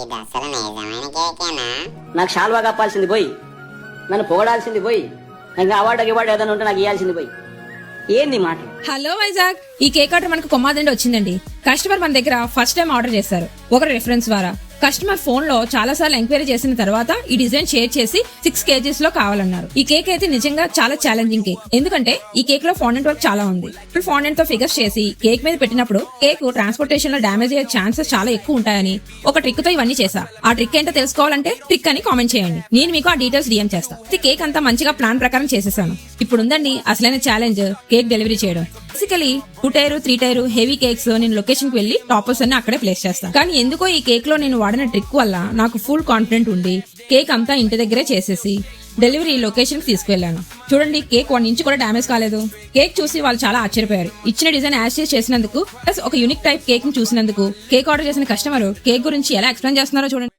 ఇది అసలు నిజమైన కేకేనా? నాకు షాల్వా కప్పాల్సింది పోయి, నన్ను పొగడాల్సింది పోయి, నాకు అవార్డు ఏదైనా ఉంటే నాకు ఇవ్వాల్సింది పోయి. ఏంది మాట? హలో వైజాగ్, ఈ కేక్ ఆర్డర్ మనకు కొమ్మాదండి వచ్చిందండి. కస్టమర్ మన దగ్గర ఫస్ట్ టైం ఆర్డర్ చేశారు ఒకరి రెఫరెన్స్ ద్వారా. కస్టమర్ ఫోన్ లో చాలా సార్లు ఎంక్వైరీ చేసిన తర్వాత ఈ డిజైన్ షేర్ చేసి 6 kgs లో కావాలన్నారు. ఈ కేక్ అయితే నిజంగా చాలా ఛాలెంజింగ్ కేక్, ఎందుకంటే ఈ కేక్ లో ఫాండెంట్ వర్క్ చాలా ఉంది. ఫుల్ ఫాండెంట్ తో ఫిగర్స్ చేసి కేక్ మీద పెట్టినప్పుడు కేక్ ట్రాన్స్పోర్టేషన్ లో డ్యామేజ్ అయ్యే ఛాన్సెస్ చాలా ఎక్కువ ఉంటాయని ఒక ట్రిక్ తో ఇవన్నీ చేసా. ఆ ట్రిక్ ఏంటో తెలుసుకోవాలంటే ట్రిక్ అని కామెంట్ చేయండి, నేను మీకు ఆ డీటెయిల్స్ డిఎం చేస్తా. కేక్ అంతా మంచిగా ప్లాన్ ప్రకారం చేసేసాను. ఇప్పుడు ఉందండి అసలైన ఛాలెంజ్, కేక్ డెలివరీ చేయడం. Basically 2 tier 3 tier heavy cakes నేను లొకేషన్ కి వెళ్లి టాపర్స్ అన్ని అక్కడే ప్లేస్ చేస్తాను. కానీ ఎందుకో ఈ కేక్ లో నేను వాడిన ట్రిక్ వల్ల నాకు ఫుల్ కాన్ఫిడెంట్ ఉండి కేక్ అంతా ఇంటి దగ్గరే చేసేసి డెలివరీ లొకేషన్ కి తీసుకువెళ్ళాను. చూడండి, కేక్ 1 ఇంచ్ కూడా డ్యామేజ్ కాలేదు. కేక్ చూసి వాళ్ళు చాలా ఆశ్చర్యపోయారు. ఇచ్చిన డిజైన్ యాజ్ చేసినందుకు ప్లస్ ఒక యూనిక్ టైప్ కేక్ ని చూసినందుకు కేక్ ఆర్డర్ చేసిన కస్టమర్ కేక్ గురించి ఎలా ఎక్స్ప్లెయిన్ చేస్తున్నారో చూడండి.